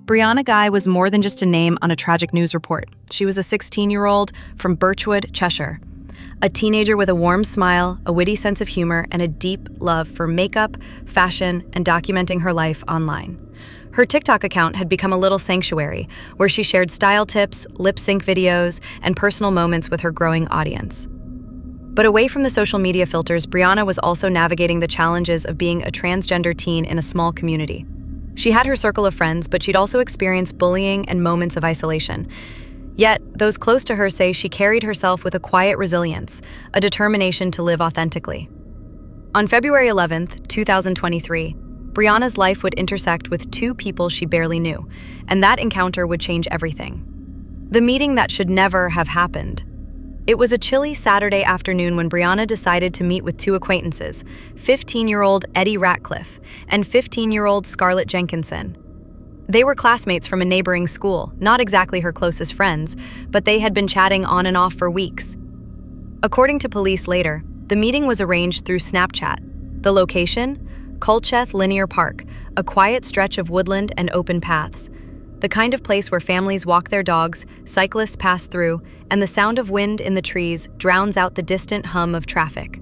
Brianna Ghey was more than just a name on a tragic news report. She was a 16-year-old from Birchwood, Cheshire. A teenager with a warm smile, a witty sense of humor, and a deep love for makeup, fashion, and documenting her life online. Her TikTok account had become a little sanctuary, where she shared style tips, lip-sync videos, and personal moments with her growing audience. But away from the social media filters, Brianna was also navigating the challenges of being a transgender teen in a small community. She had her circle of friends, but she'd also experienced bullying and moments of isolation. Yet, those close to her say she carried herself with a quiet resilience, a determination to live authentically. On February 11th, 2023, Brianna's life would intersect with two people she barely knew, and that encounter would change everything. The meeting that should never have happened. It was a chilly Saturday afternoon when Brianna decided to meet with two acquaintances, 15-year-old Eddie Ratcliffe and 15-year-old Scarlett Jenkinson. They were classmates from a neighboring school, not exactly her closest friends, but they had been chatting on and off for weeks. According to police later, the meeting was arranged through Snapchat. The location? Colchester Linear Park, a quiet stretch of woodland and open paths. The kind of place where families walk their dogs, cyclists pass through, and the sound of wind in the trees drowns out the distant hum of traffic.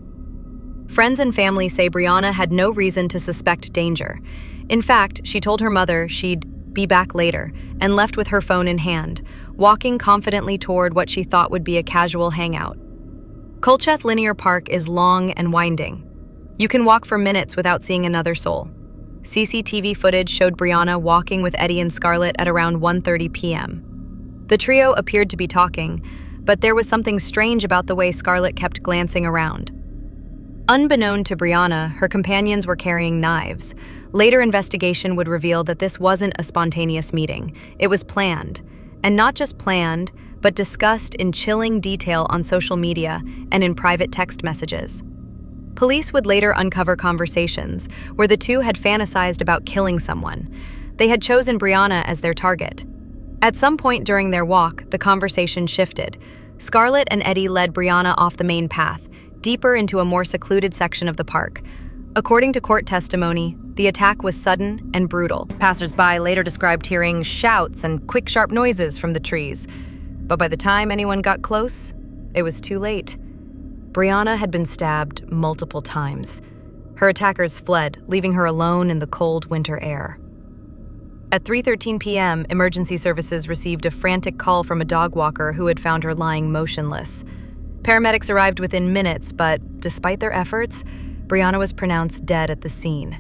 Friends and family say Brianna had no reason to suspect danger. In fact, she told her mother she'd be back later and left with her phone in hand, walking confidently toward what she thought would be a casual hangout. Colchester Linear Park is long and winding. You can walk for minutes without seeing another soul. CCTV footage showed Brianna walking with Eddie and Scarlett at around 1:30 p.m. The trio appeared to be talking, but there was something strange about the way Scarlett kept glancing around. Unbeknown to Brianna, her companions were carrying knives. Later investigation would reveal that this wasn't a spontaneous meeting. It was planned. And not just planned, but discussed in chilling detail on social media and in private text messages. Police would later uncover conversations where the two had fantasized about killing someone. They had chosen Brianna as their target. At some point during their walk, the conversation shifted. Scarlett and Eddie led Brianna off the main path, deeper into a more secluded section of the park. According to court testimony, the attack was sudden and brutal. Passers-by later described hearing shouts and quick, sharp noises from the trees. But by the time anyone got close, it was too late. Brianna had been stabbed multiple times. Her attackers fled, leaving her alone in the cold winter air. At 3:13 p.m., emergency services received a frantic call from a dog walker who had found her lying motionless. Paramedics arrived within minutes, but despite their efforts, Brianna was pronounced dead at the scene.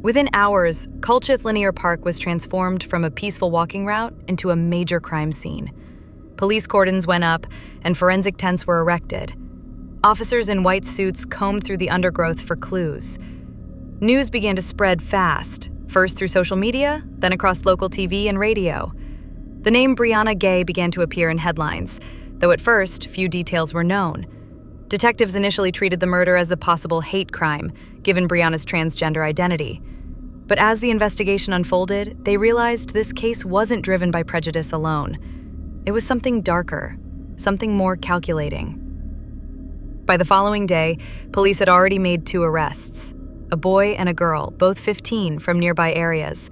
Within hours, Colchester Linear Park was transformed from a peaceful walking route into a major crime scene. Police cordons went up, and forensic tents were erected. Officers in white suits combed through the undergrowth for clues. News began to spread fast, first through social media, then across local TV and radio. The name Brianna Ghey began to appear in headlines, though at first, few details were known. Detectives initially treated the murder as a possible hate crime, given Brianna's transgender identity. But as the investigation unfolded, they realized this case wasn't driven by prejudice alone. It was something darker, something more calculating. By the following day, police had already made 2 arrests, a boy and a girl, both 15, from nearby areas.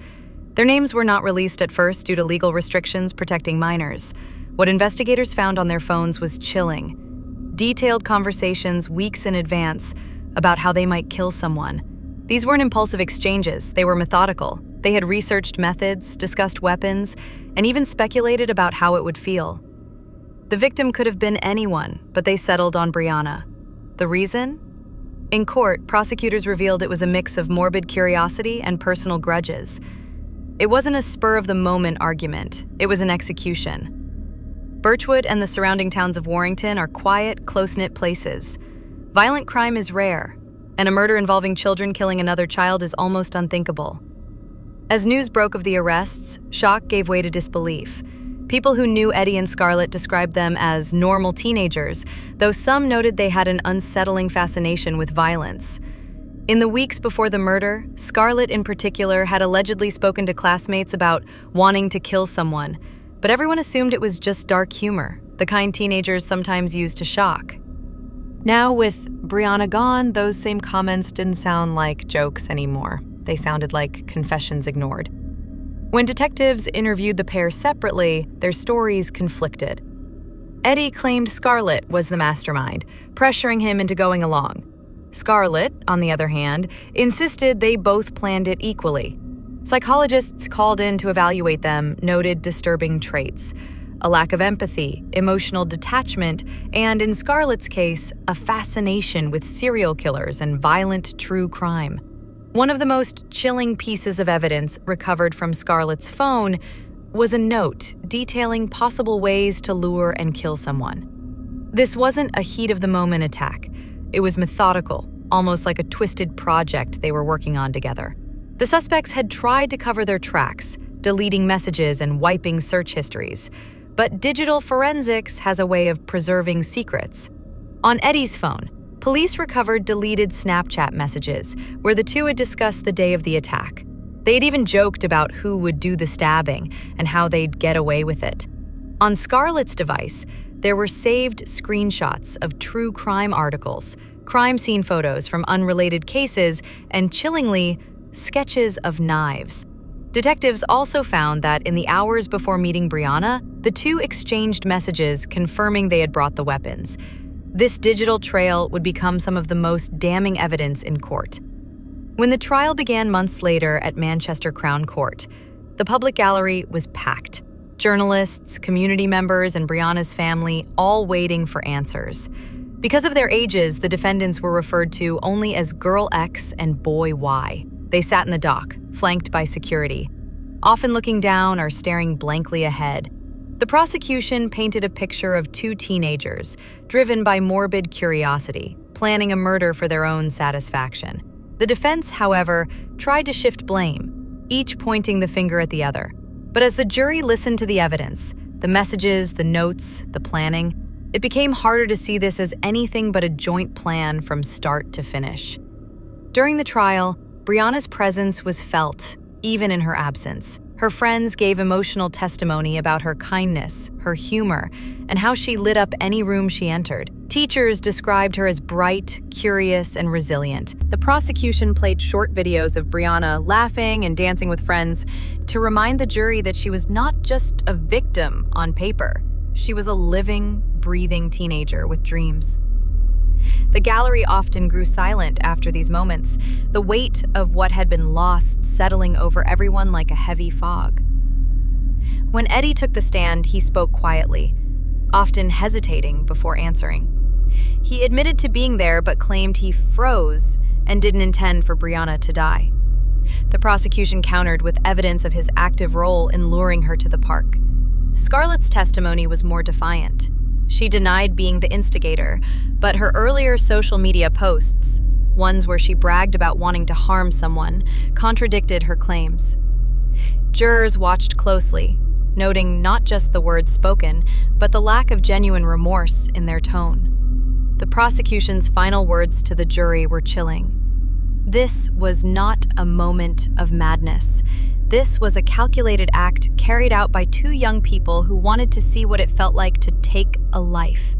Their names were not released at first due to legal restrictions protecting minors. What investigators found on their phones was chilling. Detailed conversations weeks in advance about how they might kill someone. These weren't impulsive exchanges, they were methodical. They had researched methods, discussed weapons, and even speculated about how it would feel. The victim could have been anyone, but they settled on Brianna. The reason? In court, prosecutors revealed it was a mix of morbid curiosity and personal grudges. It wasn't a spur-of-the-moment argument, it was an execution. Birchwood and the surrounding towns of Warrington are quiet, close-knit places. Violent crime is rare, and a murder involving children killing another child is almost unthinkable. As news broke of the arrests, shock gave way to disbelief. People who knew Eddie and Scarlett described them as normal teenagers, though some noted they had an unsettling fascination with violence. In the weeks before the murder, Scarlett in particular had allegedly spoken to classmates about wanting to kill someone, but everyone assumed it was just dark humor, the kind teenagers sometimes use to shock. Now, with Brianna gone, those same comments didn't sound like jokes anymore. They sounded like confessions ignored. When detectives interviewed the pair separately, their stories conflicted. Eddie claimed Scarlett was the mastermind, pressuring him into going along. Scarlett, on the other hand, insisted they both planned it equally. Psychologists called in to evaluate them noted disturbing traits: a lack of empathy, emotional detachment, and, in Scarlett's case, a fascination with serial killers and violent true crime. One of the most chilling pieces of evidence recovered from Scarlett's phone was a note detailing possible ways to lure and kill someone. This wasn't a heat-of-the-moment attack. It was methodical, almost like a twisted project they were working on together. The suspects had tried to cover their tracks, deleting messages and wiping search histories. But digital forensics has a way of preserving secrets. On Eddie's phone, police recovered deleted Snapchat messages where the two had discussed the day of the attack. They had even joked about who would do the stabbing and how they'd get away with it. On Scarlett's device, there were saved screenshots of true crime articles, crime scene photos from unrelated cases, and, chillingly, sketches of knives. Detectives also found that in the hours before meeting Brianna, the two exchanged messages confirming they had brought the weapons. This digital trail would become some of the most damning evidence in court. When the trial began months later at Manchester Crown Court, the public gallery was packed. Journalists, community members, and Brianna's family all waiting for answers. Because of their ages, the defendants were referred to only as Girl X and Boy Y. They sat in the dock, flanked by security, often looking down or staring blankly ahead. The prosecution painted a picture of two teenagers, driven by morbid curiosity, planning a murder for their own satisfaction. The defense, however, tried to shift blame, each pointing the finger at the other. But as the jury listened to the evidence, the messages, the notes, the planning, it became harder to see this as anything but a joint plan from start to finish. During the trial, Brianna's presence was felt, even in her absence. Her friends gave emotional testimony about her kindness, her humor, and how she lit up any room she entered. Teachers described her as bright, curious, and resilient. The prosecution played short videos of Brianna laughing and dancing with friends to remind the jury that she was not just a victim on paper. She was a living, breathing teenager with dreams. The gallery often grew silent after these moments, the weight of what had been lost settling over everyone like a heavy fog. When Eddie took the stand, he spoke quietly, often hesitating before answering. He admitted to being there but claimed he froze and didn't intend for Brianna to die. The prosecution countered with evidence of his active role in luring her to the park. Scarlett's testimony was more defiant. She denied being the instigator, but her earlier social media posts, ones where she bragged about wanting to harm someone, contradicted her claims. Jurors watched closely, noting not just the words spoken, but the lack of genuine remorse in their tone. The prosecution's final words to the jury were chilling. This was not a moment of madness. This was a calculated act carried out by two young people who wanted to see what it felt like to take a life.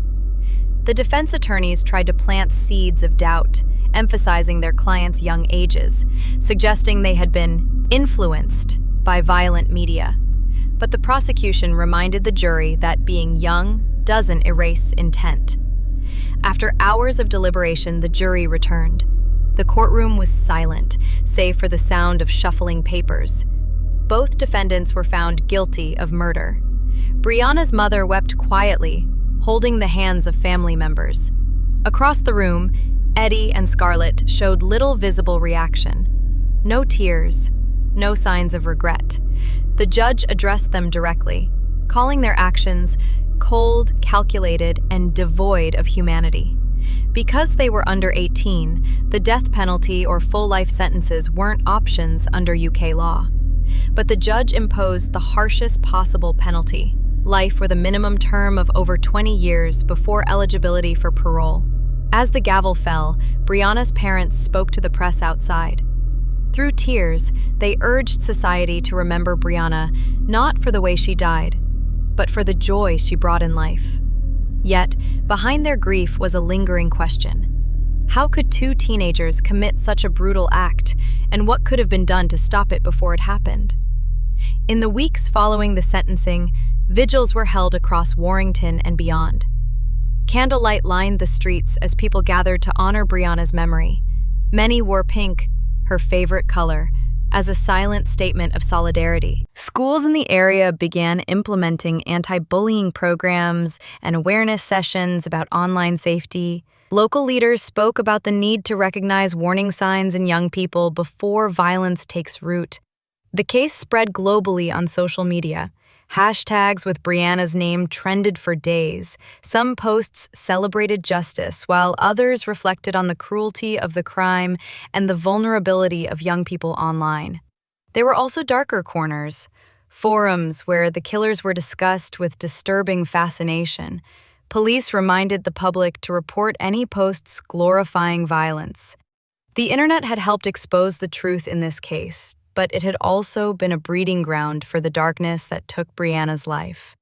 The defense attorneys tried to plant seeds of doubt, emphasizing their clients' young ages, suggesting they had been influenced by violent media. But the prosecution reminded the jury that being young doesn't erase intent. After hours of deliberation, the jury returned. The courtroom was silent, save for the sound of shuffling papers. Both defendants were found guilty of murder. Brianna's mother wept quietly, holding the hands of family members. Across the room, Eddie and Scarlett showed little visible reaction. No tears, no signs of regret. The judge addressed them directly, calling their actions cold, calculated, and devoid of humanity. Because they were under 18, the death penalty or full life sentences weren't options under UK law. But the judge imposed the harshest possible penalty, life with a minimum term of over 20 years before eligibility for parole. As the gavel fell, Brianna's parents spoke to the press outside. Through tears, they urged society to remember Brianna not for the way she died, but for the joy she brought in life. Yet, behind their grief was a lingering question. How could two teenagers commit such a brutal act, and what could have been done to stop it before it happened? In the weeks following the sentencing, vigils were held across Warrington and beyond. Candlelight lined the streets as people gathered to honor Brianna's memory. Many wore pink, her favorite color, as a silent statement of solidarity. Schools in the area began implementing anti-bullying programs and awareness sessions about online safety. Local leaders spoke about the need to recognize warning signs in young people before violence takes root. The case spread globally on social media. Hashtags with Brianna's name trended for days. Some posts celebrated justice, while others reflected on the cruelty of the crime and the vulnerability of young people online. There were also darker corners, forums where the killers were discussed with disturbing fascination. Police reminded the public to report any posts glorifying violence. The internet had helped expose the truth in this case, but it had also been a breeding ground for the darkness that took Brianna's life.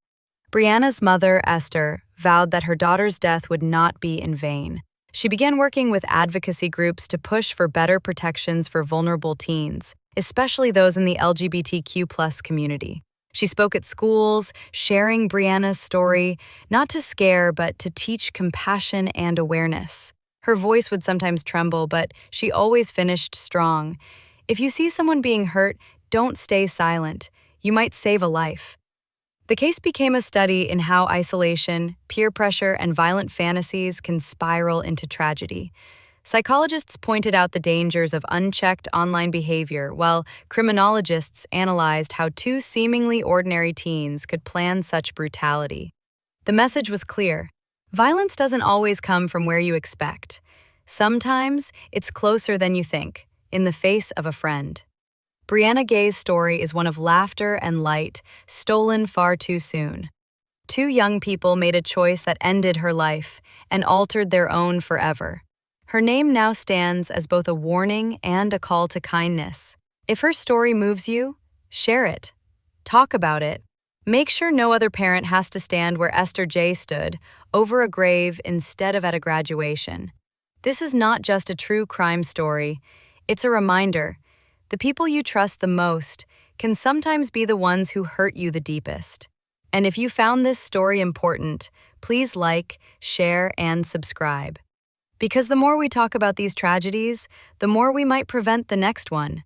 Brianna's mother, Esther, vowed that her daughter's death would not be in vain. She began working with advocacy groups to push for better protections for vulnerable teens, especially those in the LGBTQ+ community. She spoke at schools, sharing Brianna's story, not to scare, but to teach compassion and awareness. Her voice would sometimes tremble, but she always finished strong. If you see someone being hurt, don't stay silent. You might save a life. The case became a study in how isolation, peer pressure, and violent fantasies can spiral into tragedy. Psychologists pointed out the dangers of unchecked online behavior, while criminologists analyzed how two seemingly ordinary teens could plan such brutality. The message was clear. Violence doesn't always come from where you expect. Sometimes it's closer than you think, in the face of a friend. Brianna Ghey's story is one of laughter and light, stolen far too soon. Two young people made a choice that ended her life and altered their own forever. Her name now stands as both a warning and a call to kindness. If her story moves you, share it. Talk about it. Make sure no other parent has to stand where Esther J. stood, over a grave instead of at a graduation. This is not just a true crime story. It's a reminder. The people you trust the most can sometimes be the ones who hurt you the deepest. And if you found this story important, please like, share, and subscribe. Because the more we talk about these tragedies, the more we might prevent the next one.